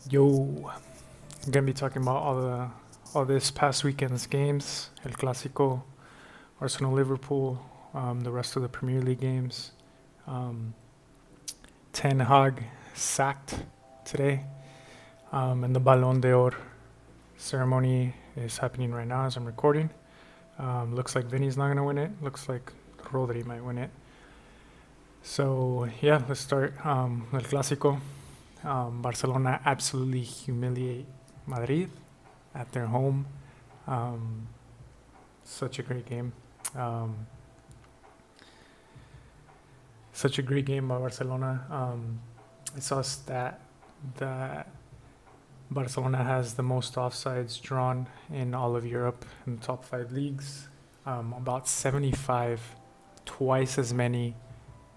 Yo, I'm gonna be talking about all this past weekend's games, El Clásico, Arsenal, Liverpool, the rest of the Premier League games. Um, Ten Hag sacked today, and the Balon d'Or ceremony is happening right now as I'm recording. Looks like Vinny's not gonna win it. Looks like Rodri might win it. So yeah, let's start. El Clásico. Barcelona absolutely humiliate Madrid at their home. Um, Such a great game. Um, Such a great game by Barcelona. I saw a stat that Barcelona has the most offsides drawn in all of Europe in the top five leagues. About 75, twice as many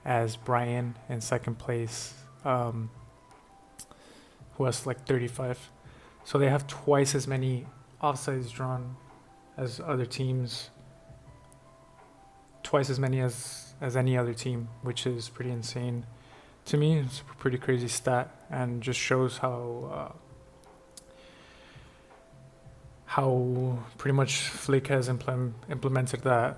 as Brian in second place, who has like 35. So they have twice as many offsides drawn as other teams, twice as many as any other team, which is pretty insane. To me, it's a pretty crazy stat, and just shows how pretty much Flick has implemented that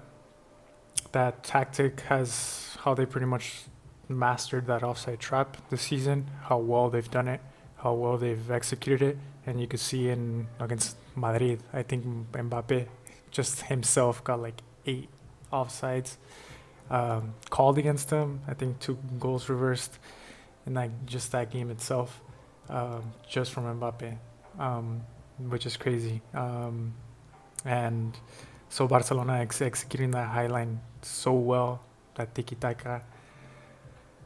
tactic, has how they pretty much mastered that offside trap this season, how well they've done it, how well they've executed it, and you could see in against Madrid. I think Mbappe just himself got like 8 offsides called against them. I think 2 goals reversed in that game itself, just from Mbappe, which is crazy. And so Barcelona executing that high line so well, that tiki taka,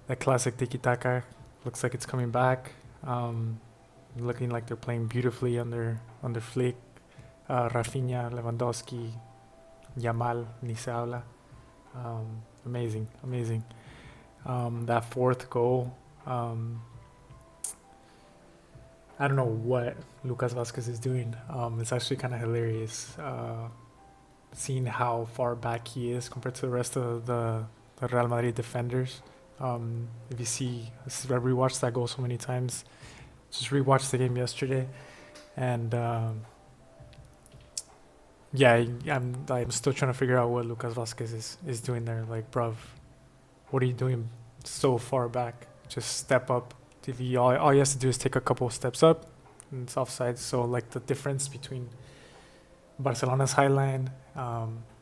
that classic tiki taka, looks like it's coming back. Looking like they're playing beautifully under Flick. Rafinha, Lewandowski, Yamal, ni se habla. Amazing, amazing. That fourth goal, I don't know what Lucas Vasquez is doing. It's actually kind of hilarious, seeing how far back he is compared to the rest of the Real Madrid defenders. If you see, I rewatched that goal so many times. Just rewatched the game yesterday, and yeah, I'm still trying to figure out what Lucas Vasquez is doing there. Like, bruv, what are you doing so far back? Just step up. If he, all he has to do is take a couple of steps up, and it's offside. So like the difference between Barcelona's high line,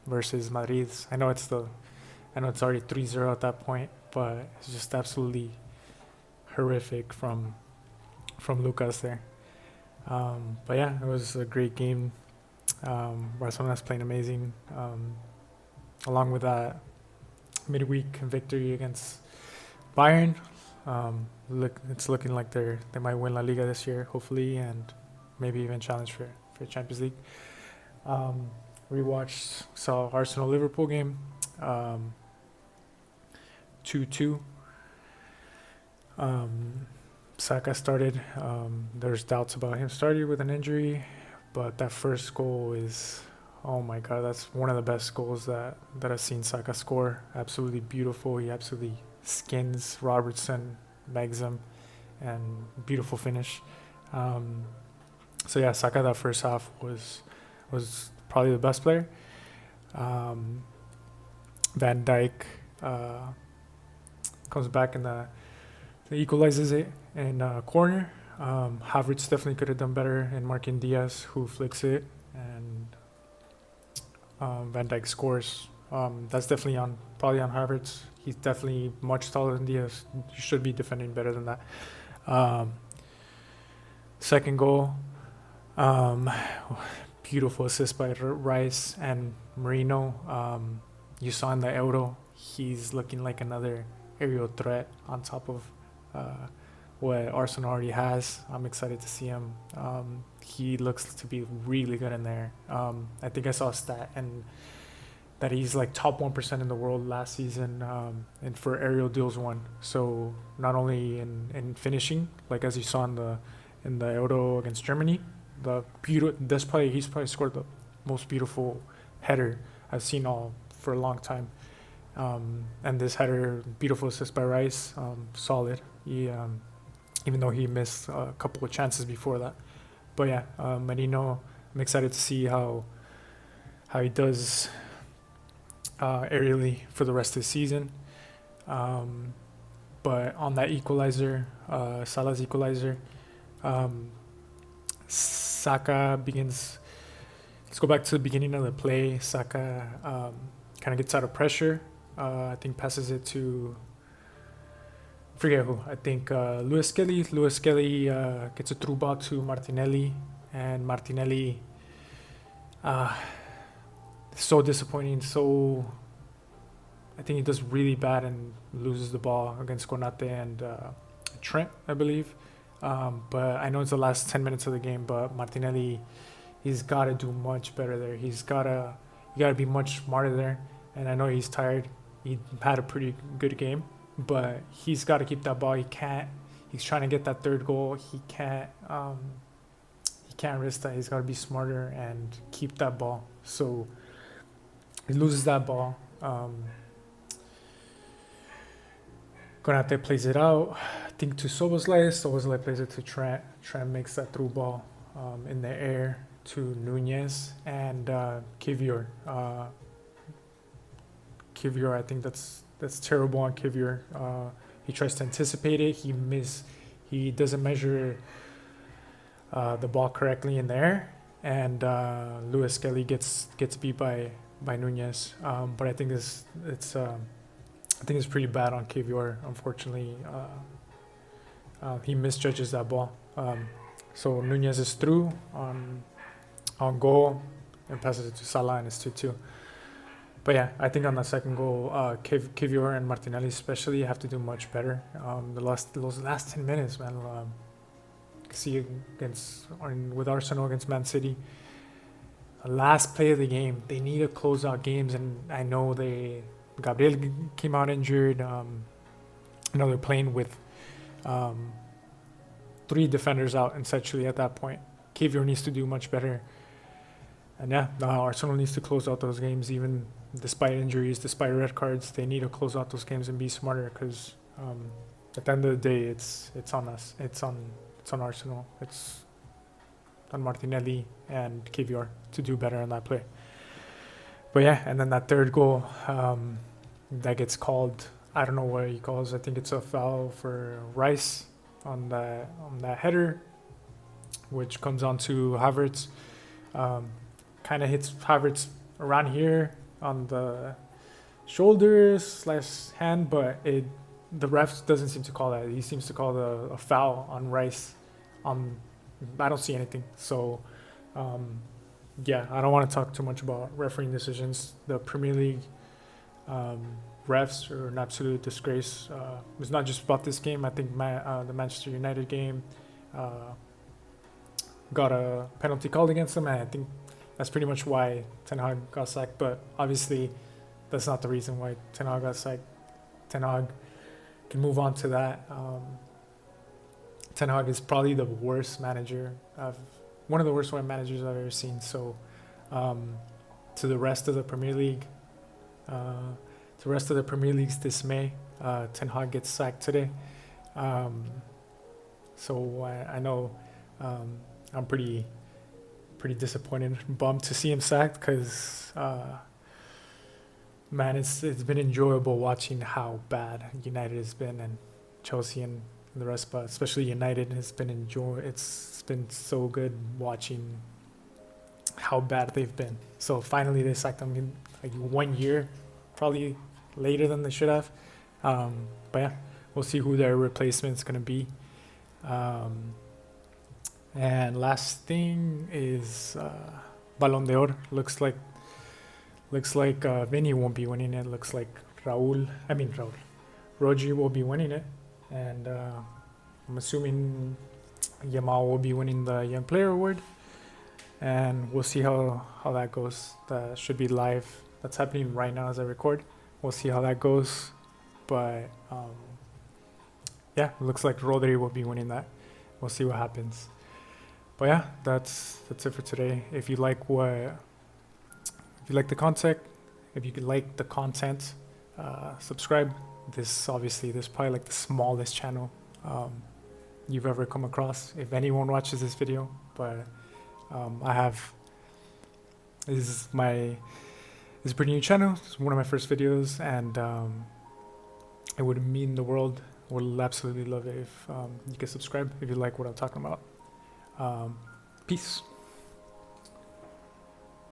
versus Madrid's. I know it's already 3-0 at that point, but it's just absolutely horrific from Lucas there. But yeah, it was a great game. Barcelona's playing amazing. Along with that midweek victory against Bayern, it's looking like they might win La Liga this year, hopefully, and maybe even challenge for Champions League. Rewatched, saw Arsenal Liverpool game, 2-2. Saka started. There's doubts about him starting with an injury, but that first goal is, oh my god, that's one of the best goals that I've seen Saka score. Absolutely beautiful. He absolutely skins Robertson, bags him, and beautiful finish. So yeah, Saka that first half was probably the best player. Van Dijk comes back in the equalizes it in a corner. Havertz definitely could have done better in marking Diaz, who flicks it, and Van Dijk scores. That's definitely probably on Havertz. He's definitely much taller than Diaz. You should be defending better than that. Second goal, um, beautiful assist by Rice and Marino. You saw in the Euro, he's looking like another aerial threat on top of what Arsenal already has. I'm excited to see him. He looks to be really good in there. I think I saw a stat and that he's like top 1% in the world last season, and for aerial deals won. So not only in finishing, like as you saw in the Euro against Germany, he's probably scored the most beautiful header I've seen all for a long time. And this header, beautiful assist by Rice, solid. even though he missed a couple of chances before that. But yeah, Marino, I'm excited to see how he does aerially for the rest of the season. Um, but on that equalizer, Salah's equalizer, um, Saka begins. Let's go back to the beginning of the play. Saka kind of gets out of pressure. I think passes it to, forget who. I think Lewis Kelly. Lewis Kelly gets a through ball to Martinelli, and Martinelli, so disappointing. So I think he does really bad and loses the ball against Konate and Trent, I believe. But I know it's the last 10 minutes of the game, but Martinelli, he's got to do much better there. You got to be much smarter there. And I know he's tired. He had a pretty good game, but he's got to keep that ball. He's trying to get that third goal. He can't risk that. He's got to be smarter and keep that ball. So he loses that ball. Konate plays it out, I think, to Soboslai. Soboslai plays it to Trent. Trent makes that through ball in the air to Nunez and Kivior. Kivior, I think that's terrible on Kivior. He tries to anticipate it. He doesn't measure the ball correctly in the air, and Lewis Kelly gets beat by Nunez. But I think it's pretty bad on Kivior. Unfortunately, he misjudges that ball. So Nunez is through on goal and passes it to Salah, and it's 2-2. But yeah, I think on the second goal, Kivior and Martinelli especially have to do much better. Those last 10 minutes, man. See with Arsenal against Man City, last play of the game, they need to close out games, and I know Gabriel came out injured. They're playing with 3 defenders out essentially at that point. Kivior needs to do much better. And yeah, Arsenal needs to close out those games, even despite injuries, despite red cards. They need to close out those games and be smarter, because at the end of the day, it's on us. It's on Arsenal. It's on Martinelli and Kivior to do better on that play. But yeah, and then that third goal that gets called, I don't know what he calls. I think it's a foul for Rice on that header, which comes on to Havertz. Kind of hits Havertz around here on the shoulders / hand, but the ref doesn't seem to call that. He seems to call a foul on Rice. I don't see anything. So yeah, I don't want to talk too much about refereeing decisions. The Premier League refs are an absolute disgrace. It's not just about this game. I think the Manchester United game got a penalty called against them, and I think that's pretty much why Ten Hag got sacked. But obviously, that's not the reason why Ten Hag got sacked. Ten Hag can move on to that. Ten Hag is probably the worst manager one of the worst managers I've ever seen. So, to the rest of the Premier League, League's dismay, Ten Hag gets sacked today. So I know I'm pretty disappointed, bummed to see him sacked, because man, it's been enjoyable watching how bad United has been, and Chelsea and the rest, but especially United has been It's been so good watching how bad they've been. So finally they sacked them in like 1 year, probably later than they should have. But yeah, we'll see who their replacement's gonna be. And last thing is Balon d'Or. Looks like Vinny won't be winning it. Looks like Rodri will be winning it, and I'm assuming Yamal will be winning the Young Player Award, and we'll see how that goes. That should be live. That's happening right now as I record. We'll see how that goes, but yeah, it looks like Rodri will be winning that. We'll see what happens. But yeah, that's it for today. If you like the content, subscribe. This is probably like the smallest channel. you've ever come across, if anyone watches this video. But I have, this is a pretty new channel. It's one of my first videos, and it would mean the world. Would absolutely love it if you could subscribe if you like what I'm talking about. Peace.